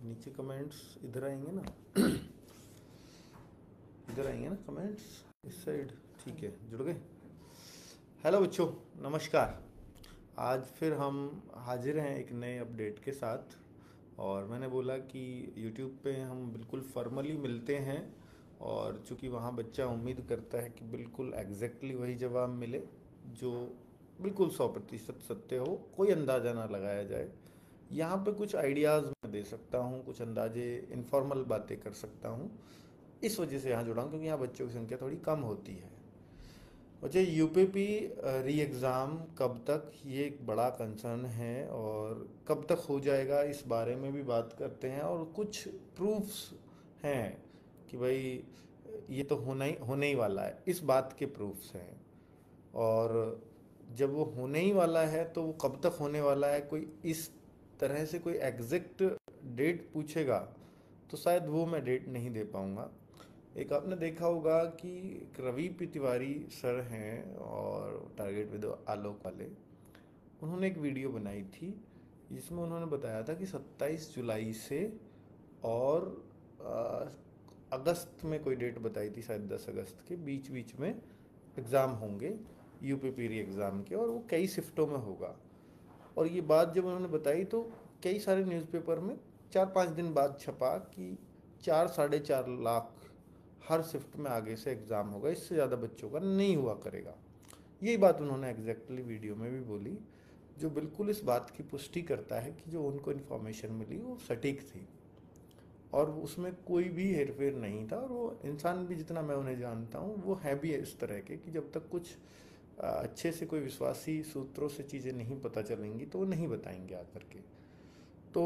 नीचे कमेंट्स इधर आएंगे ना। इधर आएंगे ना कमेंट्स, इस साइड। ठीक है, जुड़ गए। हेलो बच्चों, नमस्कार। आज फिर हम हाजिर हैं एक नए अपडेट के साथ। और मैंने बोला कि YouTube पे हम बिल्कुल फॉर्मली मिलते हैं, और चूंकि वहाँ बच्चा उम्मीद करता है कि बिल्कुल एग्जैक्टली वही जवाब मिले जो बिल्कुल 100% सत्य हो, कोई अंदाज़ा ना लगाया जाए। यहाँ पे कुछ आइडियाज़ मैं दे सकता हूँ, कुछ अंदाजे, इनफॉर्मल बातें कर सकता हूँ। इस वजह से यहाँ जुड़ा हूँ क्योंकि यहाँ बच्चों की संख्या थोड़ी कम होती है। मुझे यूपीपी री एग्ज़ाम कब तक, ये एक बड़ा कंसर्न है, और कब तक हो जाएगा इस बारे में भी बात करते हैं। और कुछ प्रूफ्स हैं कि भाई ये तो होने ही वाला है, इस बात के प्रूफ्स हैं। और जब वो होने ही वाला है तो वो कब तक होने वाला है, कोई इस तरह से कोई एग्जैक्ट डेट पूछेगा तो शायद वो मैं डेट नहीं दे पाऊँगा। एक आपने देखा होगा कि एक रवि पी तिवारी सर हैं, और टारगेट विद आलोक वाले, उन्होंने एक वीडियो बनाई थी जिसमें उन्होंने बताया था कि 27 जुलाई से, और अगस्त में कोई डेट बताई थी, शायद 10 अगस्त के बीच बीच में एग्ज़ाम होंगे यूपी री एग्ज़ाम के, और वो कई शिफ्टों में होगा। और ये बात जब उन्होंने बताई तो कई सारे न्यूज़पेपर में 4-5 दिन बाद छपा कि 4-4.5 लाख हर शिफ्ट में आगे से एग्ज़ाम होगा, इससे ज़्यादा बच्चों का नहीं हुआ करेगा। यही बात उन्होंने एग्जैक्टली वीडियो में भी बोली, जो बिल्कुल इस बात की पुष्टि करता है कि जो उनको इन्फॉर्मेशन मिली वो सटीक थी, और उसमें कोई भी हेरफेर नहीं था। और वो इंसान भी, जितना मैं उन्हें जानता हूँ, वो है भी इस तरह के कि जब तक कुछ अच्छे से कोई विश्वासी सूत्रों से चीज़ें नहीं पता चलेंगी तो वो नहीं बताएंगे आकर के। तो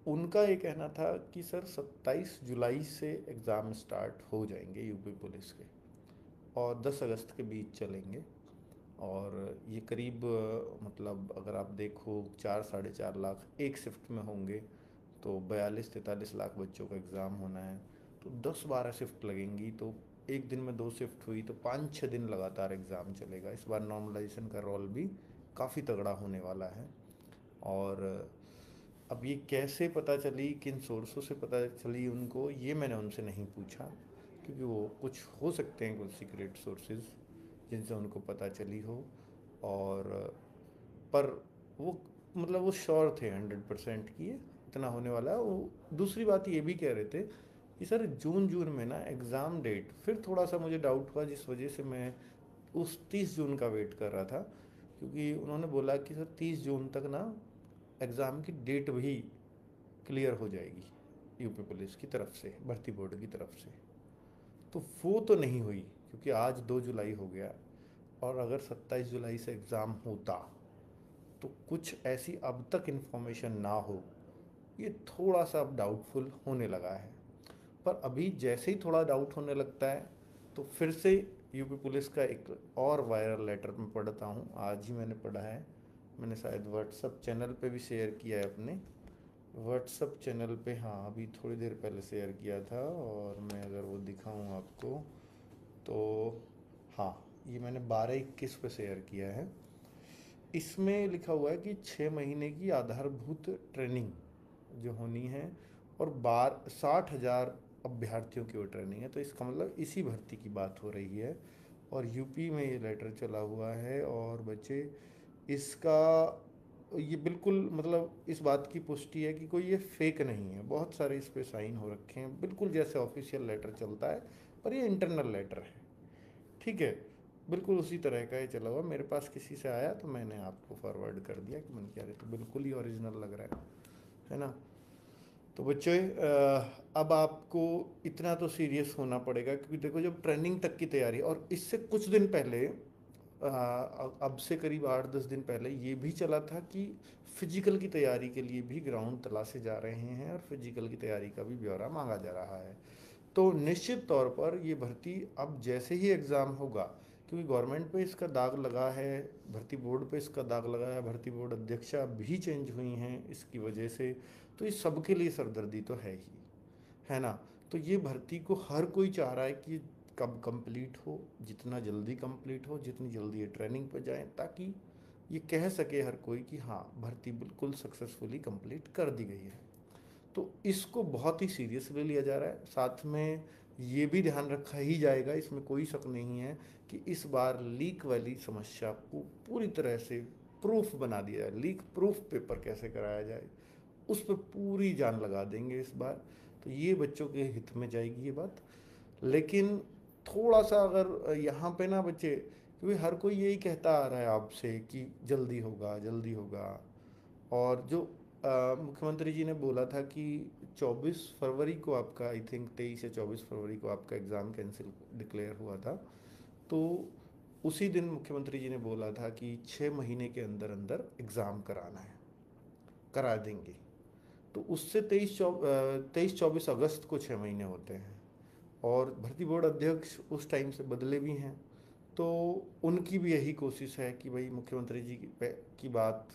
उनका ये कहना था कि सर 27 जुलाई से एग्ज़ाम स्टार्ट हो जाएंगे यूपी पुलिस के, और 10 अगस्त के बीच चलेंगे। और ये करीब मतलब अगर आप देखो 4-4.5 लाख एक शिफ्ट में होंगे, तो 42-43 लाख बच्चों का एग्ज़ाम होना है। तो 10-12 शिफ्ट लगेंगी, तो एक दिन में 2 शिफ्ट हुई तो 5-6 दिन लगातार एग्ज़ाम चलेगा। इस बार नॉर्मलाइजेशन का रोल भी काफ़ी तगड़ा होने वाला है। और अब ये कैसे पता चली, किन सोर्सों से पता चली उनको, ये मैंने उनसे नहीं पूछा, क्योंकि वो कुछ हो सकते हैं कुछ सीक्रेट सोर्सेज जिनसे उनको पता चली हो। और पर वो मतलब वो श्योर थे 100% कि ये इतना होने वाला है। वो दूसरी बात ये भी कह रहे थे कि सर जून में ना एग्ज़ाम डेट, फिर थोड़ा सा मुझे डाउट हुआ, जिस वजह से मैं उस 30 जून का वेट कर रहा था, क्योंकि उन्होंने बोला कि सर 30 जून तक ना एग्ज़ाम की डेट भी क्लियर हो जाएगी यूपी पुलिस की तरफ से, भर्ती बोर्ड की तरफ से। तो वो तो नहीं हुई, क्योंकि आज 2 जुलाई हो गया, और अगर 27 जुलाई से एग्ज़ाम होता तो कुछ ऐसी अब तक इन्फॉर्मेशन ना हो, ये थोड़ा सा अब डाउटफुल होने लगा है। पर अभी जैसे ही थोड़ा डाउट होने लगता है तो फिर से यूपी पुलिस का एक और वायरल लेटर मैं पढ़ता हूँ, आज ही मैंने पढ़ा है। मैंने शायद व्हाट्सअप चैनल पे भी शेयर किया है, अपने व्हाट्सअप चैनल पे, हाँ अभी थोड़ी देर पहले शेयर किया था। और मैं अगर वो दिखाऊँ आपको तो, हाँ ये मैंने 12/21 पे शेयर किया है। इसमें लिखा हुआ है कि 6 महीने की आधारभूत ट्रेनिंग जो होनी है, और 60,000 अभ्यर्थियों की वो ट्रेनिंग है। तो इसका मतलब इसी भर्ती की बात हो रही है, और यूपी में ये लेटर चला हुआ है। और बच्चे इसका, ये बिल्कुल मतलब इस बात की पुष्टि है कि कोई ये फेक नहीं है। बहुत सारे इस पे साइन हो रखे हैं, बिल्कुल जैसे ऑफिशियल लेटर चलता है, पर ये इंटरनल लेटर है। ठीक है, बिल्कुल उसी तरह का ही चला हुआ। मेरे पास किसी से आया तो मैंने आपको फॉरवर्ड कर दिया कि मैंने, क्या रहे तो बिल्कुल ही ओरिजिनल लग रहा है ना। तो बच्चे अब आपको इतना तो सीरियस होना पड़ेगा, क्योंकि देखो जब ट्रेनिंग तक की तैयारी, और इससे कुछ दिन पहले अब से करीब 8-10 दिन पहले ये भी चला था कि फिजिकल की तैयारी के लिए भी ग्राउंड तलाशे जा रहे हैं, और फिजिकल की तैयारी का भी ब्यौरा मांगा जा रहा है। तो निश्चित तौर पर ये भर्ती अब जैसे ही एग्ज़ाम होगा, क्योंकि गवर्नमेंट पे इसका दाग लगा है, भर्ती बोर्ड पे इसका दाग लगा है, भर्ती बोर्ड अध्यक्षा भी चेंज हुई हैं इसकी वजह से, तो इस सबके लिए सरदर्दी तो है ही, है ना। तो ये भर्ती को हर कोई चाह रहा है कि कब कंप्लीट हो, जितना जल्दी कंप्लीट हो, जितनी जल्दी ये ट्रेनिंग पर जाएं, ताकि ये कह सके हर कोई कि हाँ भर्ती बिल्कुल सक्सेसफुली कंप्लीट कर दी गई है। तो इसको बहुत ही सीरियसली लिया जा रहा है। साथ में ये भी ध्यान रखा ही जाएगा, इसमें कोई शक नहीं है कि इस बार लीक वाली समस्या को पूरी तरह से प्रूफ बना दिया जाए। लीक प्रूफ पेपर कैसे कराया जाए उस पर पूरी जान लगा देंगे इस बार। तो ये बच्चों के हित में जाएगी ये बात। लेकिन थोड़ा सा अगर यहाँ पे ना बच्चे, क्योंकि हर कोई यही कहता आ रहा है आपसे कि जल्दी होगा जल्दी होगा, और जो मुख्यमंत्री जी ने बोला था कि 24 फरवरी को आपका, आई थिंक 23 या 24 फरवरी को आपका एग्ज़ाम कैंसिल डिक्लेयर हुआ था, तो उसी दिन मुख्यमंत्री जी ने बोला था कि 6 महीने के अंदर अंदर एग्ज़ाम कराना है, करा देंगे। तो उससे 23-24 अगस्त को 6 महीने होते हैं, और भर्ती बोर्ड अध्यक्ष उस टाइम से बदले भी हैं, तो उनकी भी यही कोशिश है कि भाई मुख्यमंत्री जी की बात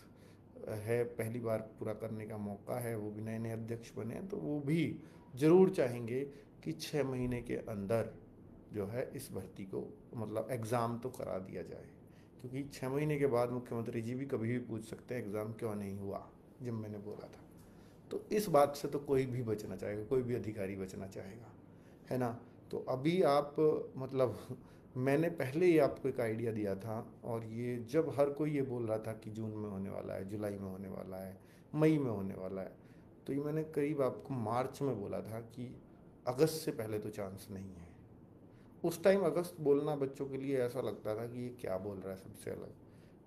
है, पहली बार पूरा करने का मौका है, वो भी नए नए अध्यक्ष बने हैं, तो वो भी ज़रूर चाहेंगे कि 6 महीने के अंदर जो है इस भर्ती को, मतलब एग्ज़ाम तो करा दिया जाए। क्योंकि 6 महीने के बाद मुख्यमंत्री जी भी कभी भी पूछ सकते हैं एग्ज़ाम क्यों नहीं हुआ जब मैंने बोला था। तो इस बात से तो कोई भी बचना चाहेगा, कोई भी अधिकारी बचना चाहेगा, है ना। तो अभी आप, मतलब मैंने पहले ही आपको एक आइडिया दिया था, और ये जब हर कोई ये बोल रहा था कि जून में होने वाला है, जुलाई में होने वाला है, मई में होने वाला है, तो ये मैंने करीब आपको मार्च में बोला था कि अगस्त से पहले तो चांस नहीं है। उस टाइम अगस्त बोलना बच्चों के लिए ऐसा लगता था कि ये क्या बोल रहा है सबसे अलग,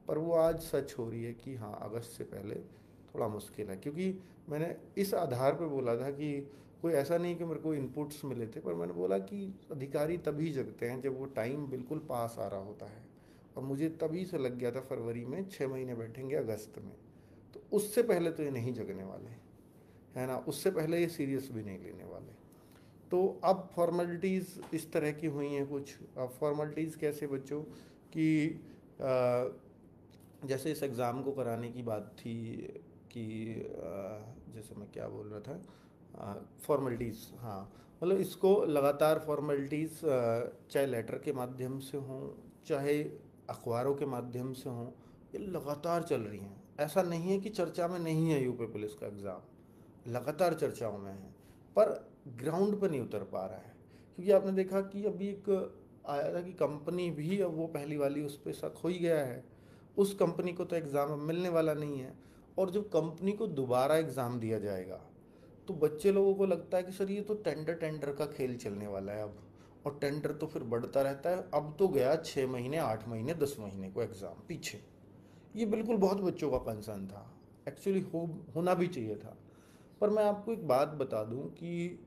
पर वो आज सच हो रही है कि हाँ, अगस्त से पहले थोड़ा मुश्किल है। क्योंकि मैंने इस आधार पे बोला था कि कोई ऐसा नहीं कि मेरे को इनपुट्स मिले थे, पर मैंने बोला कि अधिकारी तभी जगते हैं जब वो टाइम बिल्कुल पास आ रहा होता है, और मुझे तभी से लग गया था फरवरी में 6 महीने बैठेंगे अगस्त में, तो उससे पहले तो ये नहीं जगने वाले, है ना। उससे पहले ये सीरियस भी नहीं लेने वाले। तो अब फॉर्मेलिटीज़ इस तरह की हुई हैं कुछ। अब फॉर्मेलिटीज़ कैसे बच्चों कि जैसे इस एग्ज़ाम को कराने की बात थी कि जैसे मैं क्या बोल रहा था, फॉर्मेलिटीज़, हाँ, मतलब इसको लगातार फॉर्मेलिटीज़ चाहे लेटर के माध्यम से हों, चाहे अखबारों के माध्यम से हों, ये लगातार चल रही हैं। ऐसा नहीं है कि चर्चा में नहीं है यूपी पुलिस का एग्ज़ाम, लगातार चर्चाओं में है, पर ग्राउंड पर नहीं उतर पा रहा है। क्योंकि आपने देखा कि अभी एक आया था कि कंपनी भी, अब वो पहली वाली उस पर शक हो ही गया है, उस कंपनी को तो एग्ज़ाम अब मिलने वाला नहीं है। और जब कंपनी को दोबारा एग्ज़ाम दिया जाएगा तो बच्चे लोगों को लगता है कि सर ये तो टेंडर का खेल चलने वाला है अब, और टेंडर तो फिर बढ़ता रहता है। अब तो गया 6 महीने, 8 महीने, 10 महीने को एग्ज़ाम पीछे। ये बिल्कुल बहुत बच्चों का कंसर्न था, एक्चुअली होना भी चाहिए था। पर मैं आपको एक बात बता दूं कि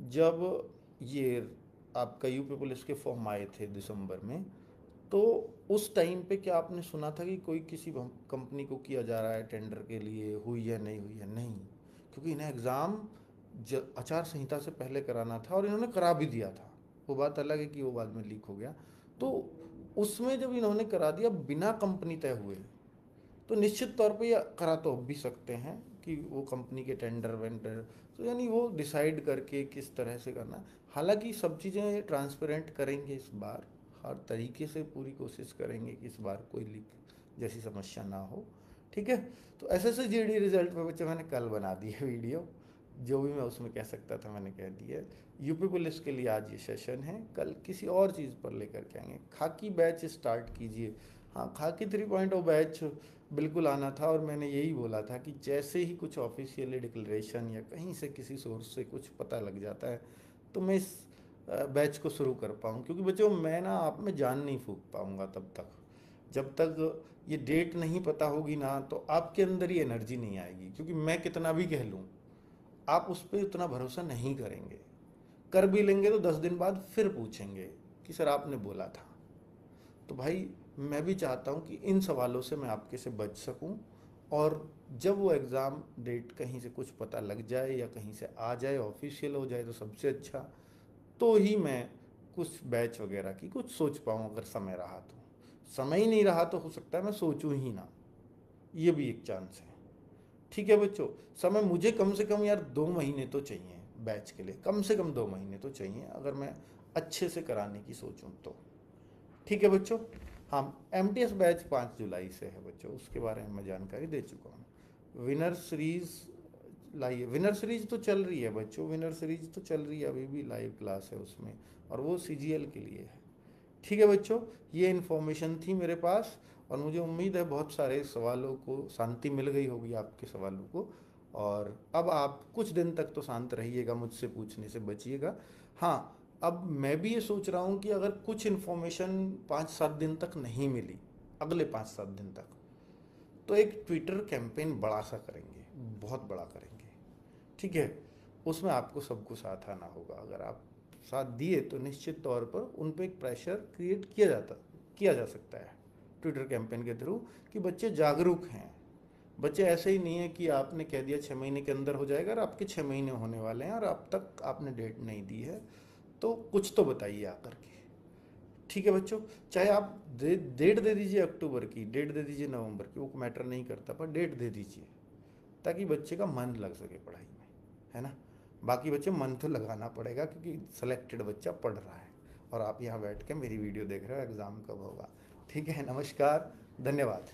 जब ये आपका यूपी पुलिस के फॉर्म आए थे दिसंबर में, तो उस टाइम पे क्या आपने सुना था कि कोई किसी कंपनी को किया जा रहा है टेंडर के लिए, हुई है नहीं हुई है? नहीं, क्योंकि इन्हें एग्ज़ाम आचार संहिता से पहले कराना था, और इन्होंने करा भी दिया था। वो बात अलग है कि वो बाद में लीक हो गया। तो उसमें जब इन्होंने करा दिया बिना कंपनी तय हुए, तो निश्चित तौर पे ये करा तो अब भी सकते हैं कि वो कंपनी के टेंडर वेंडर, तो यानी वो डिसाइड करके किस तरह से करना है। हालांकि सब चीज़ें ट्रांसपेरेंट करेंगे इस बार, हर तरीके से पूरी कोशिश करेंगे कि इस बार कोई लीक जैसी समस्या ना हो, ठीक है। तो SSC-GD रिजल्ट पे बच्चे मैंने कल बना दी है वीडियो, जो भी मैं उसमें कह सकता था मैंने कह दिया। यूपी पुलिस के लिए आज ये सेशन है, कल किसी और चीज़ पर लेकर के आएंगे। खाकी बैच स्टार्ट कीजिए। हाँ, खाकी 3.0 बैच बिल्कुल आना था, और मैंने यही बोला था कि जैसे ही कुछ ऑफिशियली डिक्लेरेशन या कहीं से किसी सोर्स से कुछ पता लग जाता है तो मैं इस बैच को शुरू कर पाऊँ। क्योंकि बच्चों मैं ना आप में जान नहीं फूंक पाऊँगा तब तक, जब तक ये डेट नहीं पता होगी ना, तो आपके अंदर ही एनर्जी नहीं आएगी। क्योंकि मैं कितना भी कह लूँ, आप उस पर उतना भरोसा नहीं करेंगे। कर भी लेंगे तो 10 दिन बाद फिर पूछेंगे कि सर आपने बोला था। तो भाई मैं भी चाहता हूँ कि इन सवालों से मैं आपके से बच सकूँ, और जब वो एग्ज़ाम डेट कहीं से कुछ पता लग जाए या कहीं से आ जाए, ऑफिशियल हो जाए, तो सबसे अच्छा, तो ही मैं कुछ बैच वगैरह की कुछ सोच पाऊँ। अगर समय रहा तो, समय ही नहीं रहा तो हो सकता है मैं सोचूं ही ना, ये भी एक चांस है। ठीक है बच्चों, समय मुझे कम से कम यार 2 महीने तो चाहिए बैच के लिए, कम से कम 2 महीने तो चाहिए अगर मैं अच्छे से कराने की सोचूं तो। ठीक है बच्चों। हाँ, MTS बैच 5 जुलाई से है बच्चों, उसके बारे में मैं जानकारी दे चुका हूँ। विनर सीरीज लाइए। विनर सीरीज तो चल रही है बच्चों, विनर सीरीज तो चल रही है, अभी भी लाइव क्लास है उसमें, और वो सीजीएल के लिए है। ठीक है बच्चों, ये इन्फॉर्मेशन थी मेरे पास, और मुझे उम्मीद है बहुत सारे सवालों को शांति मिल गई होगी आपके सवालों को। और अब आप कुछ दिन तक तो शांत रहिएगा, मुझसे पूछने से बचिएगा। हाँ, अब मैं भी ये सोच रहा हूँ कि अगर कुछ इन्फॉर्मेशन 5-7 दिन तक नहीं मिली, अगले 5-7 दिन तक, तो एक ट्विटर कैंपेन बड़ा सा करेंगे, बहुत बड़ा करेंगे। ठीक है, उसमें आपको सबको साथ आना होगा। अगर आप साथ दिए तो निश्चित तौर पर उन पर एक प्रेशर क्रिएट किया जा सकता है ट्विटर कैंपेन के थ्रू, कि बच्चे जागरूक हैं। बच्चे ऐसे ही नहीं है कि आपने कह दिया 6 महीने के अंदर हो जाएगा, और आपके 6 महीने होने वाले हैं और अब तक आपने डेट नहीं दी है, तो कुछ तो बताइए आकर के। ठीक है बच्चों, चाहे आप डेट दे दीजिए अक्टूबर की, डेट दे दीजिए नवंबर की, वो मैटर नहीं करता, पर डेट दे दीजिए ताकि बच्चे का मन लग सके पढ़ाई में, है ना। बाकी बच्चे मन तो लगाना पड़ेगा, क्योंकि सेलेक्टेड बच्चा पढ़ रहा है और आप यहाँ बैठ के मेरी वीडियो देख रहे हो, एग्ज़ाम कब होगा। ठीक है, नमस्कार, धन्यवाद।